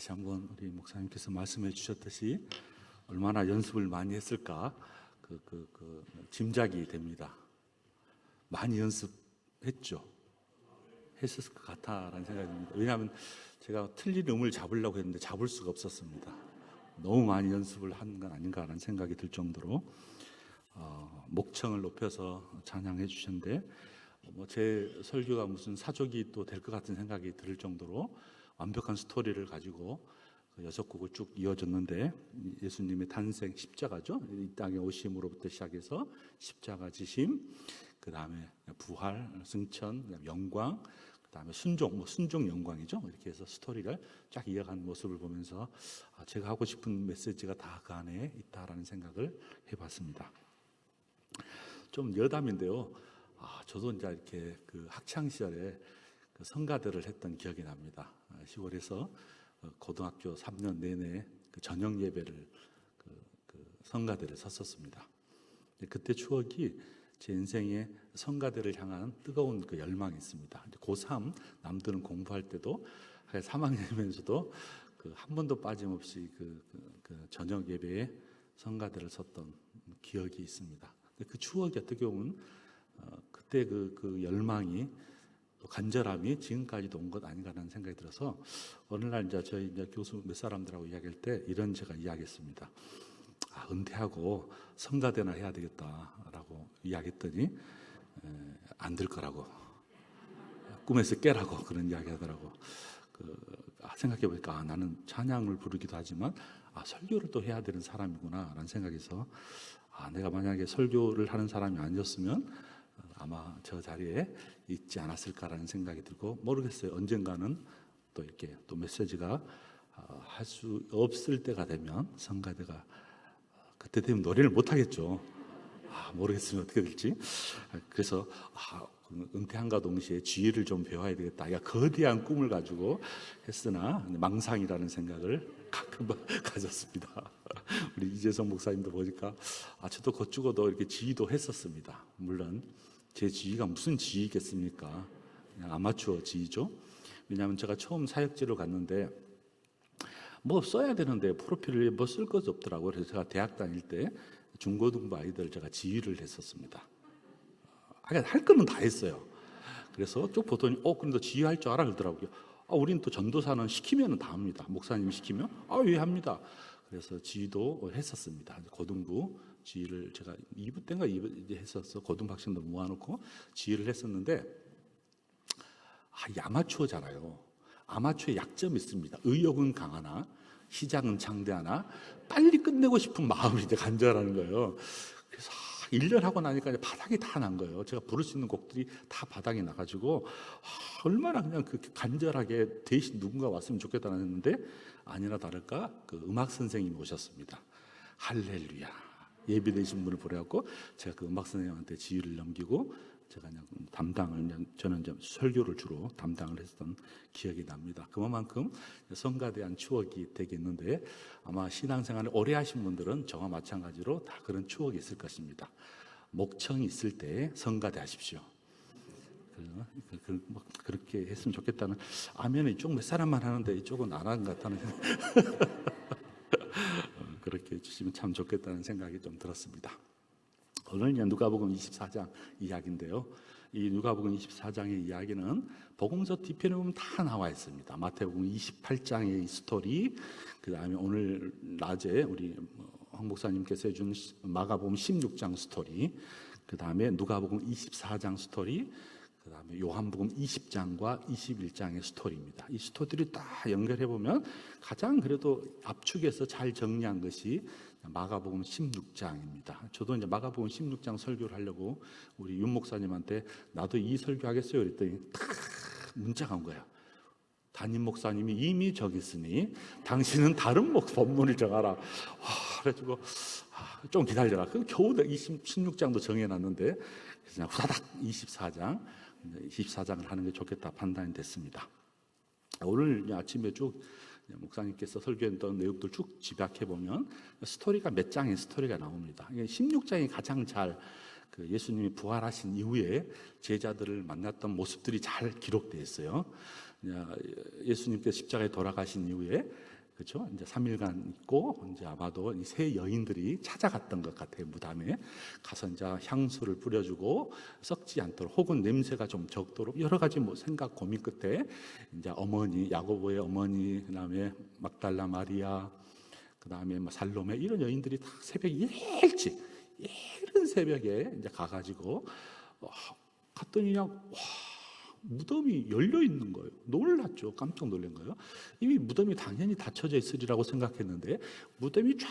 다시 한번 우리 목사님께서 말씀해 주셨듯이 얼마나 연습을 많이 했을까 짐작이 됩니다. 많이 연습했죠. 했을 것 같다라는 생각이 듭니다. 왜냐하면 제가 틀린 음을 잡으려고 했는데 잡을 수가 없었습니다. 너무 많이 연습을 한 건 아닌가라는 생각이 들 정도로 목청을 높여서 찬양해 주셨는데 제 설교가 무슨 사족이 또 될 것 같은 생각이 들 정도로 완벽한 스토리를 가지고 6곡을 쭉 이어졌는데, 예수님의 탄생, 십자가죠. 이 땅에 오심으로부터 시작해서 십자가 지심, 그 다음에 부활, 승천, 그다음에 영광, 그 다음에 순종, 순종 영광이죠. 이렇게 해서 스토리를 쫙 이어간 모습을 보면서 제가 하고 싶은 메시지가 다 그 안에 있다라는 생각을 해봤습니다. 좀 여담인데요. 저도 이제 이렇게 학창 시절에 성가대를 했던 기억이 납니다. 시골에서 고등학교 3년 내내 저녁 예배를 성가대를 섰었습니다. 그때 추억이 제 인생에 성가대를 향한 뜨거운 열망이 있습니다. 고3 남들은 공부할 때도 3학년이면서도 한 번도 빠짐없이 저녁 예배에 성가대를 섰던 기억이 있습니다. 그 추억이 어떻게 보면 그때 그 열망이 또 간절함이 지금까지도 온 것 아닌가라는 생각이 들어서 어느 날 저희 교수 몇 사람들하고 이야기할 때 이런 제가 이야기했습니다. 은퇴하고 성가대나 해야 되겠다라고 이야기했더니 안 될 거라고, 꿈에서 깨라고 그런 이야기 하더라고. 생각해 보니까 나는 찬양을 부르기도 하지만 설교를 또 해야 되는 사람이구나 라는 생각에서 내가 만약에 설교를 하는 사람이 아니었으면 아마 저 자리에 있지 않았을까라는 생각이 들고, 모르겠어요. 언젠가는 또 이렇게 또 메시지가 할 수 없을 때가 되면 성가대가 그때 되면 노래를 못 하겠죠. 모르겠으면 어떻게 될지. 그래서 은퇴한과 동시에 지휘를 좀 배워야 되겠다. 거대한 꿈을 가지고 했으나 망상이라는 생각을 가끔 가졌습니다. 우리 이재성 목사님도 보니까 저도 겉죽어도 이렇게 지휘도 했었습니다. 물론 제 지휘가 무슨 지휘겠습니까? 그냥 아마추어 지휘죠. 왜냐하면 제가 처음 사역지로 갔는데 써야 되는데 프로필을 쓸 것이 없더라고요. 그래서 제가 대학 다닐 때 중고등부 아이들 제가 지휘를 했었습니다. 할 거는 다 했어요. 그래서 쭉 보더니 근데 지휘할 줄 알아 그러더라고요. 우린 또 전도사는 시키면 다 합니다. 목사님이 시키면 예 합니다. 그래서 지휘도 했었습니다. 고등부 지휘를 제가 2부 때인가 2부 했었어. 고등부 학생들 모아놓고 지휘를 했었는데 이 아마추어잖아요. 아마추어의 약점이 있습니다. 의욕은 강하나 시장은 창대하나 빨리 끝내고 싶은 마음이 이제 간절하는 거예요. 그래서 1년 하고 나니까 이제 바닥이 다 난 거예요. 제가 부를 수 있는 곡들이 다 바닥이 나가지고 얼마나 그냥 간절하게 대신 누군가 왔으면 좋겠다는 했는데, 아니나 다를까 음악 선생님이 오셨습니다. 할렐루야. 예비되신 분을 보내갖고 제가 음악 선생님한테 지휘를 넘기고 제가 그냥 저는 이제 설교를 주로 담당을 했던 기억이 납니다. 그만큼 성가대한 추억이 되겠는데, 아마 신앙생활을 오래 하신 분들은 저와 마찬가지로 다 그런 추억이 있을 것입니다. 목청이 있을 때 성가대 하십시오. 그렇게 했으면 좋겠다는, 아멘은 이쪽 몇 사람만 하는데 이쪽은 안 하는 것 같다는 그렇게 해주시면 참 좋겠다는 생각이 좀 들었습니다. 오늘 누가복음 24장 이야기인데요. 이 누가복음 24장의 이야기는 복음서 뒤편에 보면 다 나와 있습니다. 마태복음 28장의 스토리, 그 다음에 오늘 낮에 우리 황 목사님께서 해준 마가복음 16장 스토리, 그 다음에 누가복음 24장 스토리, 그 다음에 요한복음 20장과 21장의 스토리입니다. 이 스토리를 다 연결해 보면 가장 그래도 압축해서 잘 정리한 것이 마가복음 16장입니다. 저도 이제 마가복음 16장 설교를 하려고 우리 윤 목사님한테 나도 이 설교하겠어요 그랬더니 딱 문자가 온 거예요. 담임 목사님이 이미 저기 있으니 당신은 다른 본문을 정하라. 그래가지고 좀 기다려라. 그럼 겨우 16장도 정해놨는데 그냥 후다닥 24장을 하는 게 좋겠다 판단이 됐습니다. 오늘 아침에 쭉 목사님께서 설교했던 내용들 쭉 집약해 보면 스토리가 몇 장의 스토리가 나옵니다. 16장이 가장 잘 예수님이 부활하신 이후에 제자들을 만났던 모습들이 잘 기록되어 있어요. 예수님께서 십자가에 돌아가신 이후에 그렇죠? 이제 3일간 있고 이제 아마도 이 세 여인들이 찾아갔던 것 같아요. 무덤에 가서 이제 향수를 뿌려주고 썩지 않도록 혹은 냄새가 좀 적도록 여러 가지 뭐 생각 고민 끝에 이제 어머니 야고보의 어머니 그다음에 막달라 마리아 그다음에 뭐 살로메 이런 여인들이 다 새벽 일찍 이른 새벽에 이제 가가지고 갔더니 그냥 와. 무덤이 열려 있는 거예요. 놀랐죠. 깜짝 놀란 거예요. 이미 무덤이 당연히 닫혀져 있으리라고 생각했는데 무덤이 쫙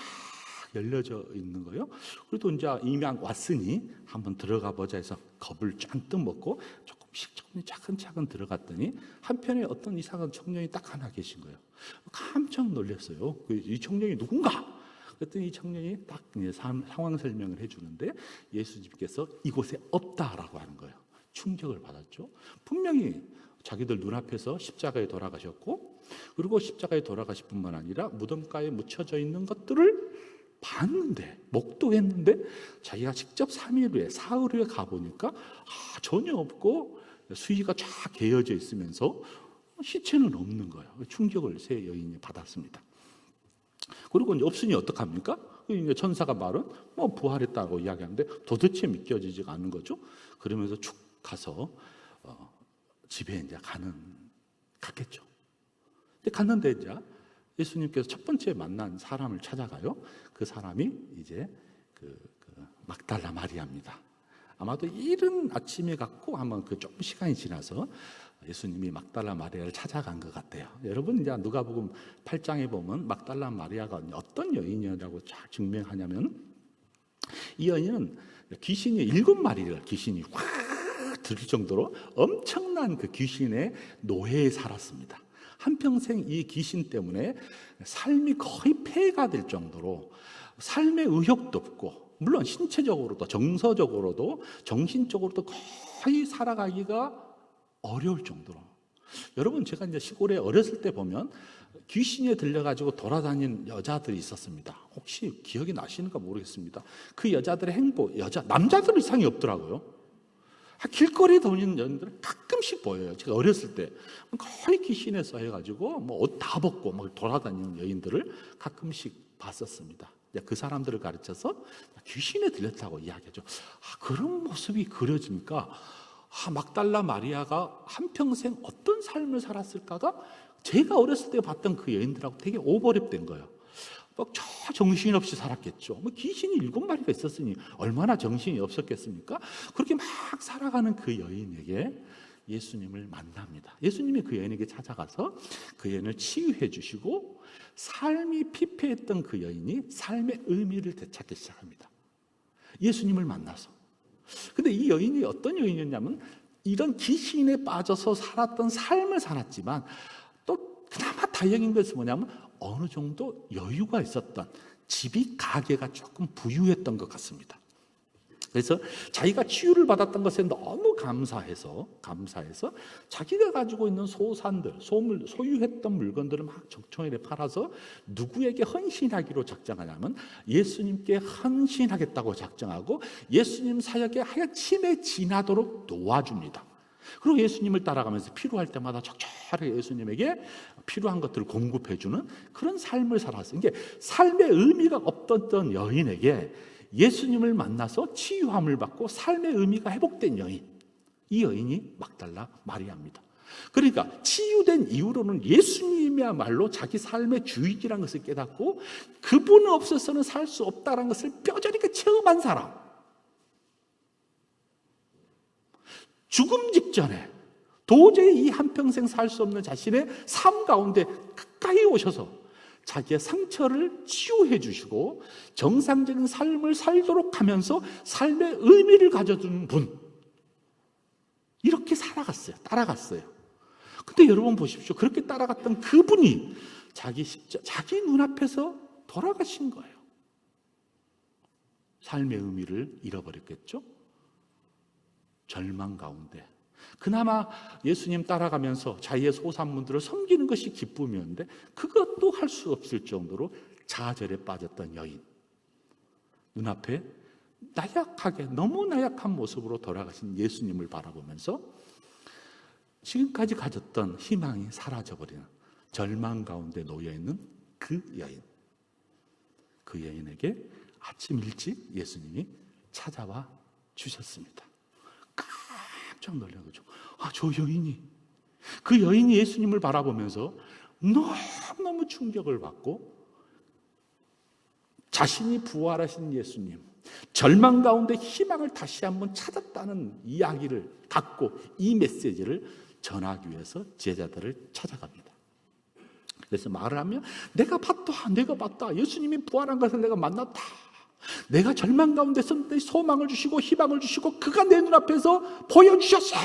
열려져 있는 거예요. 그래도 이제 이미 왔으니 한번 들어가 보자 해서 겁을 쫙뜩 먹고 조금씩 차근차근 들어갔더니 한편에 어떤 이상한 청년이 딱 하나 계신 거예요. 깜짝 놀랐어요. 이 청년이 누군가? 그랬더니 이 청년이 딱 상황 설명을 해주는데 예수님께서 이곳에 없다라고 하는 거예요. 충격을 받았죠. 분명히 자기들 눈앞에서 십자가에 돌아가셨고 그리고 십자가에 돌아가실 뿐만 아니라 무덤가에 묻혀져 있는 것들을 봤는데 목도했는데 자기가 직접 3일 후에 사흘 후에 가보니까 전혀 없고 수위가 쫙 개어져 있으면서 시체는 없는 거예요. 충격을 세 여인이 받았습니다. 그리고 이제 없으니 어떡합니까? 이제 천사가 말은 뭐 부활했다고 이야기하는데 도대체 믿겨지지가 않는 거죠. 그러면서 축 가서 집에 이제 갔겠죠. 근데 갔는데 이제 예수님께서 첫 번째 만난 사람을 찾아가요. 그 사람이 이제 그 막달라 마리아입니다. 아마도 이른 아침에 갔고 아마 그 조금 시간이 지나서 예수님이 막달라 마리아를 찾아간 것 같아요. 여러분 이제 누가복음 8장에 보면 막달라 마리아가 어떤 여인이라고 잘 증명하냐면 이 여인은 귀신이 7마리를 귀신이 확 들을 정도로 엄청난 그 귀신의 노예에 살았습니다. 한평생 이 귀신 때문에 삶이 거의 폐해가 될 정도로 삶의 의욕도 없고 물론 신체적으로도 정서적으로도 정신적으로도 거의 살아가기가 어려울 정도로 여러분 제가 이제 시골에 어렸을 때 보면 귀신에 들려가지고 돌아다니는 여자들이 있었습니다. 혹시 기억이 나시는가 모르겠습니다. 그 여자들의 행보 남자들 이상이 없더라고요. 길거리에 다니는 여인들은 가끔씩 보여요. 제가 어렸을 때 거의 귀신에서 해가지고 뭐 옷 다 벗고 막 돌아다니는 여인들을 가끔씩 봤었습니다. 그 사람들을 가르쳐서 귀신에 들렸다고 이야기하죠. 그런 모습이 그려지니까 막달라 마리아가 한평생 어떤 삶을 살았을까가 제가 어렸을 때 봤던 그 여인들하고 되게 오버랩된 거예요. 정신없이 살았겠죠. 귀신이 7마리가 있었으니 얼마나 정신이 없었겠습니까? 그렇게 막 살아가는 그 여인에게 예수님을 만납니다. 예수님이 그 여인에게 찾아가서 그 여인을 치유해 주시고 삶이 피폐했던 그 여인이 삶의 의미를 되찾기 시작합니다. 예수님을 만나서. 근데 이 여인이 어떤 여인이었냐면 이런 귀신에 빠져서 살았던 삶을 살았지만 또 그나마 다행인 것은 뭐냐면 어느 정도 여유가 있었던 집이 가게가 조금 부유했던 것 같습니다. 그래서 자기가 치유를 받았던 것에 너무 감사해서 자기가 가지고 있는 소산들, 소유했던 물건들을 막 적청일에 팔아서 누구에게 헌신하기로 작정하냐면 예수님께 헌신하겠다고 작정하고 예수님 사역에 하여침에 지나도록 도와줍니다. 그리고 예수님을 따라가면서 필요할 때마다 적절하게 예수님에게 필요한 것들을 공급해주는 그런 삶을 살았어요. 이게 삶의 의미가 없던 여인에게 예수님을 만나서 치유함을 받고 삶의 의미가 회복된 여인, 이 여인이 막달라 마리아입니다. 그러니까 치유된 이후로는 예수님이야말로 자기 삶의 주인이라는 것을 깨닫고 그분 없어서는 살 수 없다는 것을 뼈저리게 체험한 사람, 죽음 직전에 도저히 이 한평생 살 수 없는 자신의 삶 가운데 가까이 오셔서 자기의 상처를 치유해 주시고 정상적인 삶을 살도록 하면서 삶의 의미를 가져주는 분, 이렇게 살아갔어요. 따라갔어요. 근데 여러분 보십시오. 그렇게 따라갔던 그분이 자기 눈앞에서 돌아가신 거예요. 삶의 의미를 잃어버렸겠죠? 절망 가운데. 그나마 예수님 따라가면서 자기의 소산문들을 섬기는 것이 기쁨이었는데 그것도 할 수 없을 정도로 좌절에 빠졌던 여인. 눈앞에 나약하게, 너무 나약한 모습으로 돌아가신 예수님을 바라보면서 지금까지 가졌던 희망이 사라져버리는 절망 가운데 놓여있는 그 여인. 그 여인에게 아침 일찍 예수님이 찾아와 주셨습니다. 깜짝 놀란 거죠. 저 여인이, 그 여인이 예수님을 바라보면서 너무너무 충격을 받고 자신이 부활하신 예수님, 절망 가운데 희망을 다시 한번 찾았다는 이야기를 갖고 이 메시지를 전하기 위해서 제자들을 찾아갑니다. 그래서 말을 하면 내가 봤다. 예수님이 부활한 것을 내가 만났다. 내가 절망 가운데서 내 소망을 주시고 희망을 주시고 그가 내 눈앞에서 보여주셨어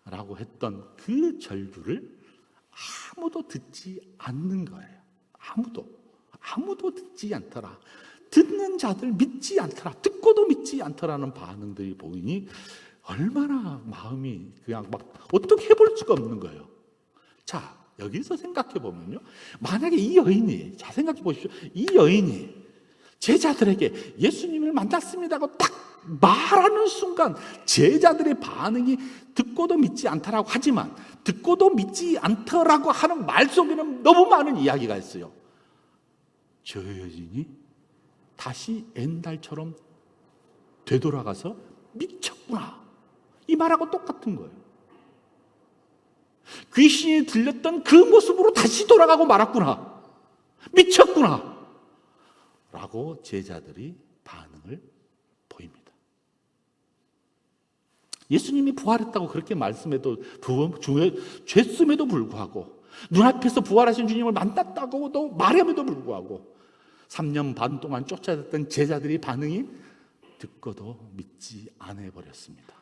라고 했던 그 절규를 아무도 듣지 않는 거예요. 아무도 듣지 않더라. 듣는 자들 믿지 않더라. 듣고도 믿지 않더라는 반응들이 보이니 얼마나 마음이 그냥 막 어떻게 해볼 수가 없는 거예요. 자, 여기서 생각해 보면요, 만약에 이 여인이, 자 생각해 보십시오. 이 여인이 제자들에게 예수님을 만났습니다 하고 딱 말하는 순간 제자들의 반응이 듣고도 믿지 않더라고 하지만 듣고도 믿지 않더라고 하는 말 속에는 너무 많은 이야기가 있어요. 저 여인이 다시 옛날처럼 되돌아가서 미쳤구나, 이 말하고 똑같은 거예요. 귀신이 들렸던 그 모습으로 다시 돌아가고 말았구나, 미쳤구나 라고 제자들이 반응을 보입니다. 예수님이 부활했다고 그렇게 말씀해도 죄씀에도 불구하고, 눈앞에서 부활하신 주님을 만났다고도 말함에도 불구하고 3년 반 동안 쫓아졌던 제자들의 반응이 듣고도 믿지 않아 버렸습니다.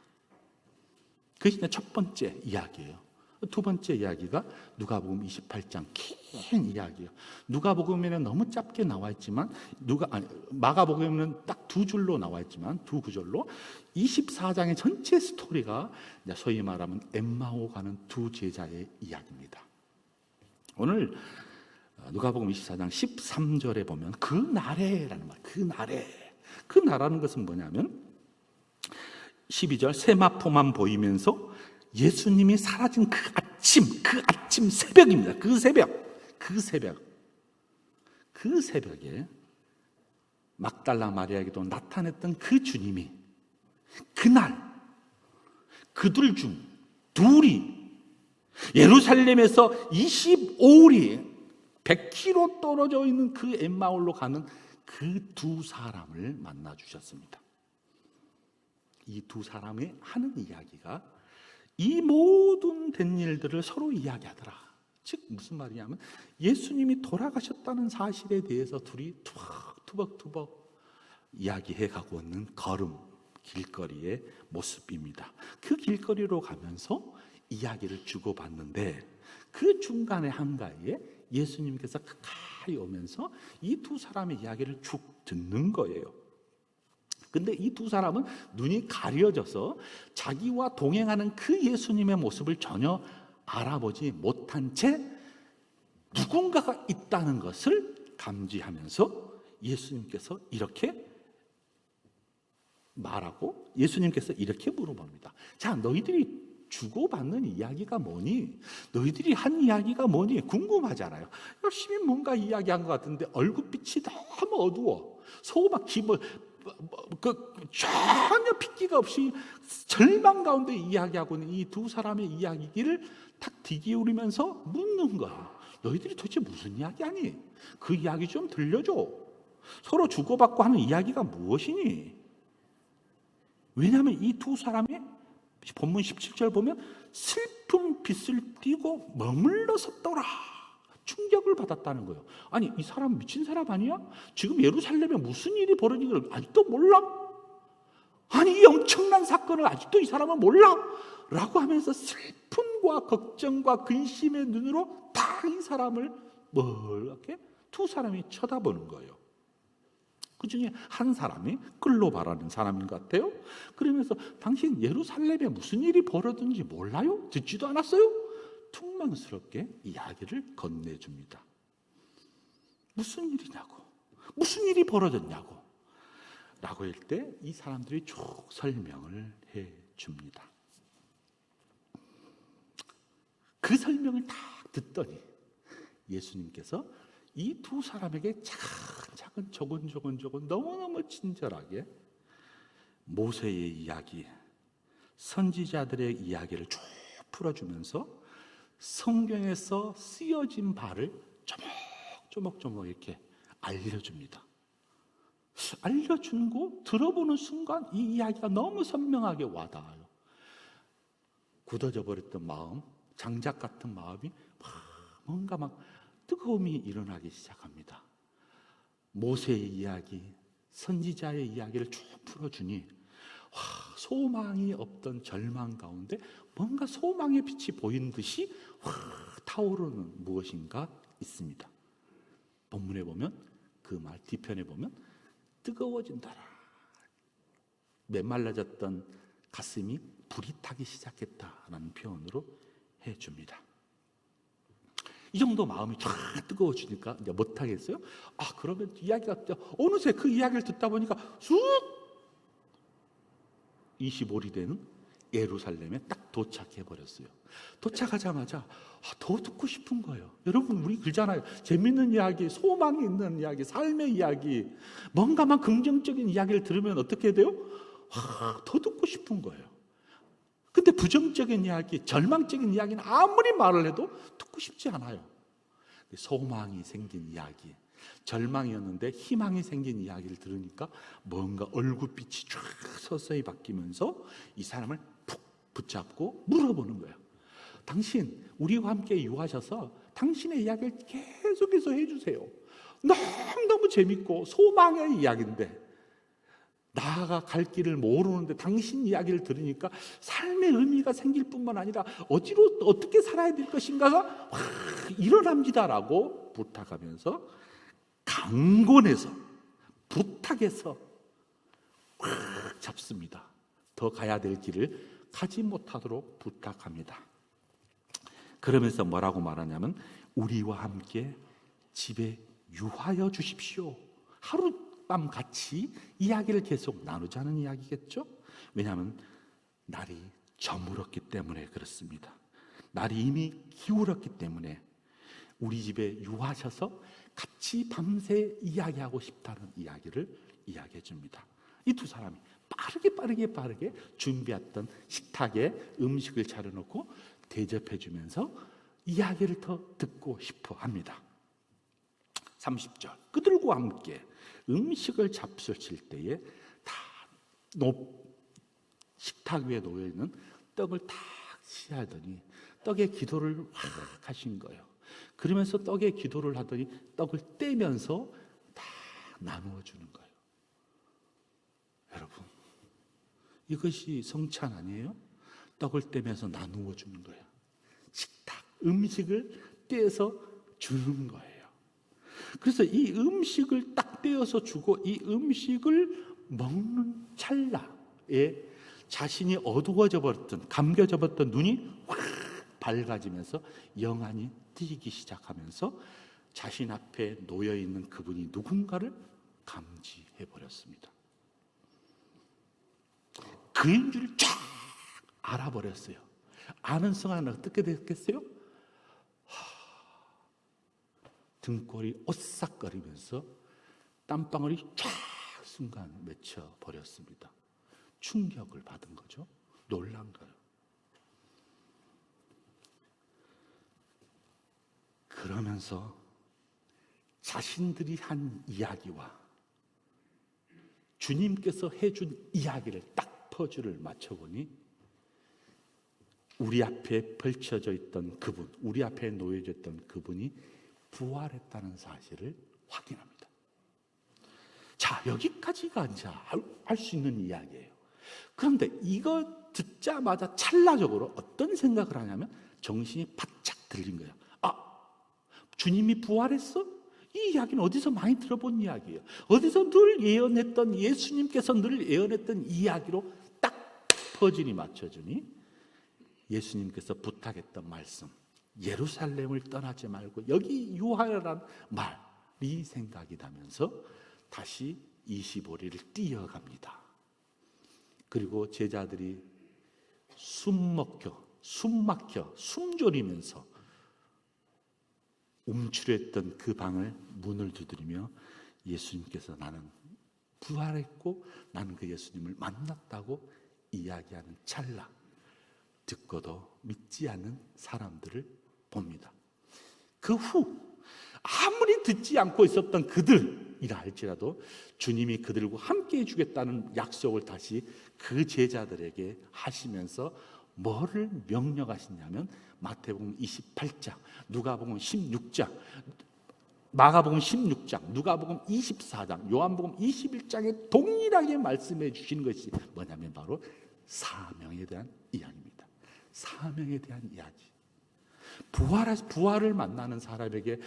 그것이 첫 번째 이야기예요. 두 번째 이야기가 누가복음 28장 긴 이야기예요. 누가복음에는 너무 짧게 나와 있지만 마가복음에는 딱 두 줄로 나와 있지만 두 구절로 24장의 전체 스토리가 소위 말하면 엠마오 가는 두 제자의 이야기입니다. 오늘 누가복음 24장 13절에 보면 그 나래라는 말, 그 나라는 것은 뭐냐면 12절, 세마포만 보이면서 예수님이 사라진 그 아침 새벽입니다. 그 새벽에 막달라 마리아에게도 나타났던 그 주님이 그날 그들 중 둘이 예루살렘에서 25일이 100km 떨어져 있는 그 엠마올로 가는 그 두 사람을 만나 주셨습니다. 이 두 사람이 하는 이야기가 이 모든 된 일들을 서로 이야기하더라. 즉 무슨 말이냐면 예수님이 돌아가셨다는 사실에 대해서 둘이 투벅투벅 이야기해 가고 있는 길거리의 모습입니다. 그 길거리로 가면서 이야기를 주고받는데 그 중간에 한가위에 예수님께서 가까이 오면서 이 두 사람의 이야기를 쭉 듣는 거예요. 근데 이 두 사람은 눈이 가려져서 자기와 동행하는 그 예수님의 모습을 전혀 알아보지 못한 채 누군가가 있다는 것을 감지하면서 예수님께서 이렇게 말하고 예수님께서 이렇게 물어봅니다. 자, 너희들이 주고받는 이야기가 뭐니? 너희들이 한 이야기가 뭐니? 궁금하잖아요. 열심히 뭔가 이야기한 것 같은데 얼굴빛이 너무 어두워. 소막 전혀 핏기가 없이 절망 가운데 이야기하고 있는 이 두 사람의 이야기를 탁 뒤기울이면서 묻는 거예요. 너희들이 도대체 무슨 이야기하니? 그 이야기 좀 들려줘. 서로 주고받고 하는 이야기가 무엇이니? 왜냐하면 이 두 사람이 본문 17절 보면 슬픈 빛을 띠고 머물러 섰더라. 충격을 받았다는 거예요. 아니, 이 사람 미친 사람 아니야? 지금 예루살렘에 무슨 일이 벌어진 걸 아직도 몰라? 아니, 이 엄청난 사건을 아직도 이 사람은 몰라? 라고 하면서 슬픔과 걱정과 근심의 눈으로 다 이 사람을 멀게 두 사람이 쳐다보는 거예요. 그 중에 한 사람이 끌로바라는 사람인 것 같아요. 그러면서 당신 예루살렘에 무슨 일이 벌어졌는지 몰라요? 듣지도 않았어요? 퉁명스럽게 이야기를 건네줍니다. 무슨 일이냐고, 무슨 일이 벌어졌냐고 라고 할 때 이 사람들이 쭉 설명을 해줍니다. 그 설명을 딱 듣더니 예수님께서 이 두 사람에게 차근차근 조곤조곤 너무너무 친절하게 모세의 이야기, 선지자들의 이야기를 쭉 풀어주면서 성경에서 쓰여진 바를 조목조목 이렇게 알려줍니다. 알려주는 거 들어보는 순간 이 이야기가 너무 선명하게 와닿아요. 굳어져 버렸던 마음, 장작 같은 마음이 뭔가 막 뜨거움이 일어나기 시작합니다. 모세의 이야기, 선지자의 이야기를 쭉 풀어주니 소망이 없던 절망 가운데 뭔가 소망의 빛이 보이는 듯이 타오르는 무엇인가 있습니다. 본문에 보면 그 말 뒤편에 보면 뜨거워진다라. 메말라졌던 가슴이 불이 타기 시작했다라는 표현으로 해줍니다. 이 정도 마음이 쫙 뜨거워지니까 이제 못하겠어요? 그러면 이야기가 어느새 그 이야기를 듣다 보니까 쑥 25리 되는 예루살렘에 딱 도착해 버렸어요. 도착하자마자 더 듣고 싶은 거예요. 여러분, 우리 그러잖아요. 재밌는 이야기, 소망이 있는 이야기, 삶의 이야기, 뭔가만 긍정적인 이야기를 들으면 어떻게 돼요? 더 듣고 싶은 거예요. 근데 부정적인 이야기, 절망적인 이야기는 아무리 말을 해도 듣고 싶지 않아요. 소망이 생긴 이야기, 절망이었는데 희망이 생긴 이야기를 들으니까 뭔가 얼굴빛이 쫙 서서히 바뀌면서 이 사람을 푹 붙잡고 물어보는 거예요. 당신, 우리와 함께 유하셔서 당신의 이야기를 계속해서 해주세요. 너무너무 재밌고 소망의 이야기인데 나아가 갈 길을 모르는데 당신 이야기를 들으니까 삶의 의미가 생길 뿐만 아니라 어떻게 살아야 될 것인가가 일어납니다라고 부탁하면서 강권해서 부탁해서 잡습니다. 더 가야 될 길을 가지 못하도록 부탁합니다. 그러면서 뭐라고 말하냐면 우리와 함께 집에 유하여 주십시오. 하룻밤 같이 이야기를 계속 나누자는 이야기겠죠. 왜냐하면 날이 저물었기 때문에 그렇습니다. 날이 이미 기울었기 때문에 우리 집에 유하셔서 같이 밤새 이야기하고 싶다는 이야기를 이야기해 줍니다. 이 두 사람이 빠르게 준비했던 식탁에 음식을 차려놓고 대접해 주면서 이야기를 더 듣고 싶어 합니다. 30절, 그들과 함께 음식을 잡수실 때에 다 식탁 위에 놓여있는 떡을 탁 취하더니 떡에 기도를 확 하신 거예요. 그러면서 떡에 기도를 하더니 떡을 떼면서 다 나누어 주는 거예요. 여러분, 이것이 성찬 아니에요? 떡을 떼면서 나누어 주는 거예요. 식탁, 음식을 떼어서 주는 거예요. 그래서 이 음식을 딱 떼어서 주고 이 음식을 먹는 찰나에 자신이 어두워져 버렸던, 감겨져 버렸던 눈이 확 밝아지면서 영안이 뜨이기 시작하면서 자신 앞에 놓여 있는 그분이 누군가를 감지해 버렸습니다. 그인 줄 쫙 알아버렸어요. 아는 순간 어떻게 됐겠어요? 등골이 오싹거리면서 땀방울이 쫙 순간 맺혀 버렸습니다. 충격을 받은 거죠. 놀란 거예요. 그러면서 자신들이 한 이야기와 주님께서 해준 이야기를 딱 퍼즐을 맞춰보니 우리 앞에 펼쳐져 있던 그분, 우리 앞에 놓여져 있던 그분이 부활했다는 사실을 확인합니다. 자, 여기까지가 이제 알 수 있는 이야기예요. 그런데 이거 듣자마자 찰나적으로 어떤 생각을 하냐면 정신이 바짝 들린 거예요. 주님이 부활했어? 이 이야기는 어디서 많이 들어본 이야기예요. 어디서 늘 예언했던, 예수님께서 늘 예언했던 이야기로 딱 퍼즐이 맞춰주니 예수님께서 부탁했던 말씀, 예루살렘을 떠나지 말고 여기 유하여란 말이 생각이 나면서 다시 25리를 뛰어갑니다. 그리고 제자들이 숨 막혀 숨 막혀 숨졸이면서 움츠렸던 그 방을 문을 두드리며 예수님께서 나는 부활했고 나는 그 예수님을 만났다고 이야기하는 찰나, 듣고도 믿지 않는 사람들을 봅니다. 그 후 아무리 듣지 않고 있었던 그들이라 할지라도 주님이 그들과 함께 해주겠다는 약속을 다시 그 제자들에게 하시면서 뭐를 명령하시냐면 마태복음 28장, 누가복음 16장, 마가복음 16장, 누가복음 24장, 요한복음 21장에 동일하게 말씀해 주시는 것이 뭐냐면 바로 사명에 대한 이야기입니다. 사명에 대한 이야기. 부활을 만나는 사람에게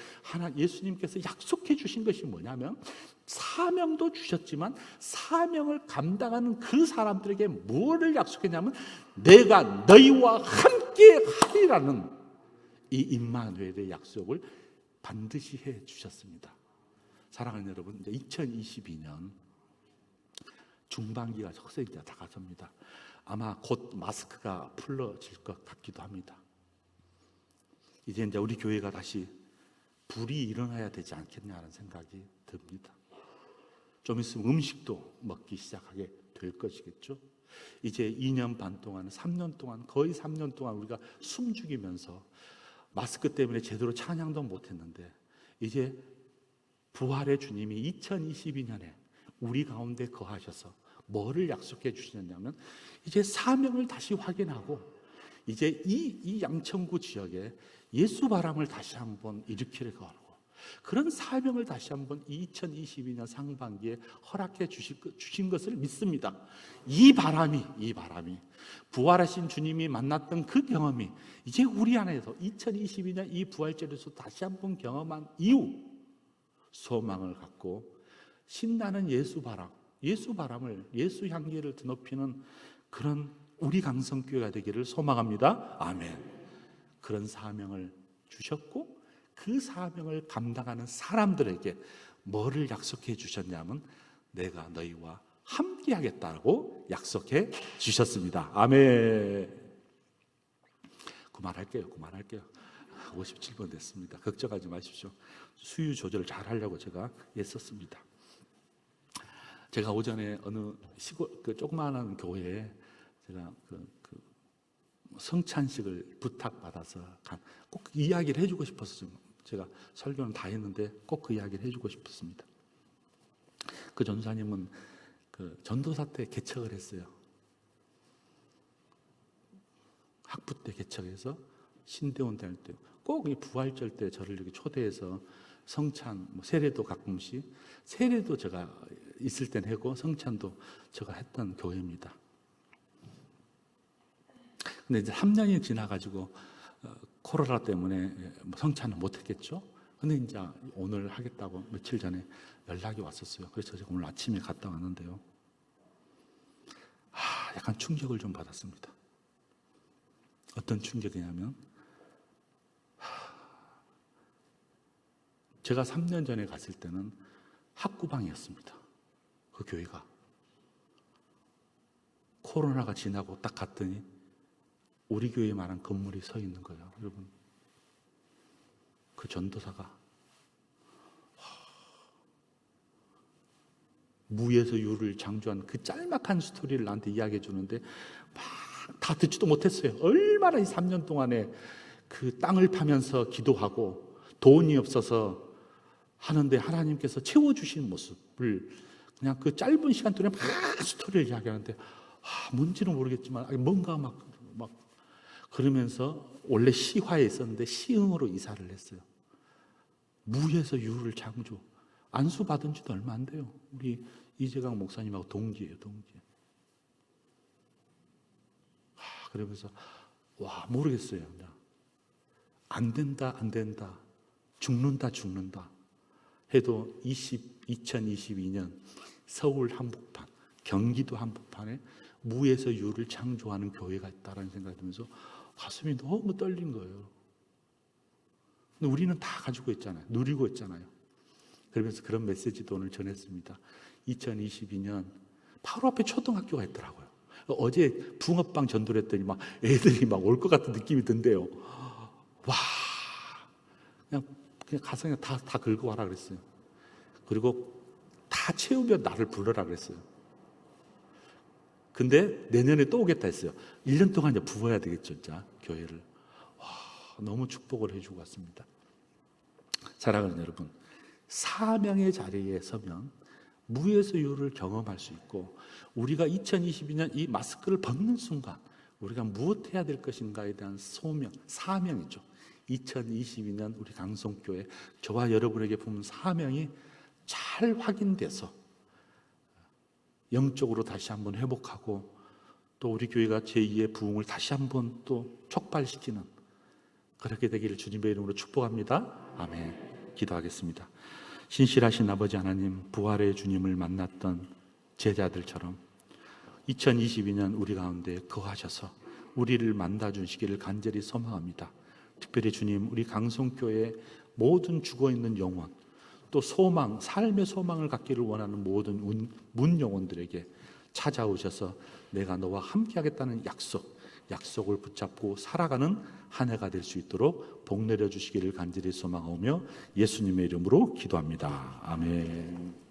예수님께서 약속해 주신 것이 뭐냐면 사명도 주셨지만 사명을 감당하는 그 사람들에게 무엇을 약속했냐면 내가 너희와 함께 하리라는 이 임마누엘의 약속을 반드시 해 주셨습니다. 사랑하는 여러분, 이제 2022년 중반기가 속세 이제 다가섭니다. 아마 곧 마스크가 풀어질 것 같기도 합니다. 이제 우리 교회가 다시 불이 일어나야 되지 않겠냐는 생각이 듭니다. 좀 있으면 음식도 먹기 시작하게 될 것이겠죠. 이제 2년 반 동안, 3년 동안, 거의 3년 동안 우리가 숨죽이면서 마스크 때문에 제대로 찬양도 못했는데 이제 부활의 주님이 2022년에 우리 가운데 거하셔서 뭐를 약속해 주시냐면 이제 사명을 다시 확인하고 이제 이 양천구 지역에 예수 바람을 다시 한번 일으키려고 하고 그런 사명을 다시 한번 2022년 상반기에 허락해 주신 것을 믿습니다. 이 바람이 부활하신 주님이 만났던 그 경험이 이제 우리 안에서 2022년 이 부활절에서 다시 한번 경험한 이후 소망을 갖고 신나는 예수 바람을 예수 향기를 드높이는 그런 우리 강성교회가 되기를 소망합니다. 아멘. 그런 사명을 주셨고 그 사명을 감당하는 사람들에게 뭐를 약속해 주셨냐면 내가 너희와 함께 하겠다고 약속해 주셨습니다. 아멘. 그만할게요. 57분 됐습니다. 걱정하지 마십시오. 수유 조절 잘 하려고 제가 애썼습니다. 제가 오전에 어느 시골 조그마한 교회에 제가 성찬식을 부탁받아서 꼭 이야기를 해주고 싶었어요. 제가 설교는 다 했는데 꼭 그 이야기를 해주고 싶었습니다. 그 전사님은 전도사 때 개척을 했어요. 학부 때 개척해서 신대원 다닐 때 꼭 이 부활절 때 저를 이렇게 초대해서 성찬, 세례도 가끔씩 세례도 제가 있을 땐 하고 성찬도 제가 했던 교회입니다. 근데 이제 3년이 지나가지고 코로나 때문에 성찬은 못했겠죠. 근데 이제 오늘 하겠다고 며칠 전에 연락이 왔었어요. 그래서 제가 오늘 아침에 갔다 왔는데요. 약간 충격을 좀 받았습니다. 어떤 충격이냐면 제가 3년 전에 갔을 때는 학구방이었습니다. 그 교회가. 코로나가 지나고 딱 갔더니 우리 교회만한 건물이 서 있는 거예요. 여러분, 그 전도사가 무에서 유를 창조한 그 짤막한 스토리를 나한테 이야기해 주는데 막 다 듣지도 못했어요. 얼마나 이 3년 동안에 그 땅을 파면서 기도하고 돈이 없어서 하는데 하나님께서 채워주신 모습을 그냥 그 짧은 시간 동안에 막 스토리를 이야기하는데 뭔지는 모르겠지만 뭔가 막 그러면서 원래 시화에 있었는데 시흥으로 이사를 했어요. 무에서 유를 창조. 안수 받은 지도 얼마 안 돼요. 우리 이재강 목사님하고 동기예요, 동기. 그러면서 모르겠어요. 그냥. 안 된다. 죽는다. 해도 2022년 서울 한복판, 경기도 한복판에 무에서 유를 창조하는 교회가 있다는 생각이 들면서 가슴이 너무 떨린 거예요. 근데 우리는 다 가지고 있잖아요. 누리고 있잖아요. 그러면서 그런 메시지도 오늘 전했습니다. 2022년 바로 앞에 초등학교가 있더라고요. 어제 붕어빵 전도를 했더니 막 애들이 막 올 것 같은 느낌이 든대요. 와, 그냥 가서 그냥 다 긁어 와라 그랬어요. 그리고 다 채우면 나를 불러라 그랬어요. 근데 내년에 또 오겠다 했어요. 1년 동안 이제 부어야 되겠죠, 진짜 교회를. 와, 너무 축복을 해주고 왔습니다. 사랑하는 여러분, 사명의 자리에 서면 무에서 유를 경험할 수 있고, 우리가 2022년 이 마스크를 벗는 순간 우리가 무엇 해야 될 것인가에 대한 소명, 사명이죠. 2022년 우리 강성교회, 저와 여러분에게 품은 사명이 잘 확인돼서 영적으로 다시 한번 회복하고, 또 우리 교회가 제2의 부흥을 다시 한번 또 촉발시키는, 그렇게 되기를 주님의 이름으로 축복합니다. 아멘. 기도하겠습니다. 신실하신 아버지 하나님, 부활의 주님을 만났던 제자들처럼 2022년 우리 가운데 거하셔서 우리를 만나 주시기를 간절히 소망합니다. 특별히 주님, 우리 강성교회 모든 죽어있는 영혼, 또 소망, 삶의 소망을 갖기를 원하는 모든 문 영혼들에게 찾아오셔서 내가 너와 함께하겠다는 약속을 붙잡고 살아가는 한 해가 될 수 있도록 복 내려 주시기를 간절히 소망하며 예수님의 이름으로 기도합니다. 아멘.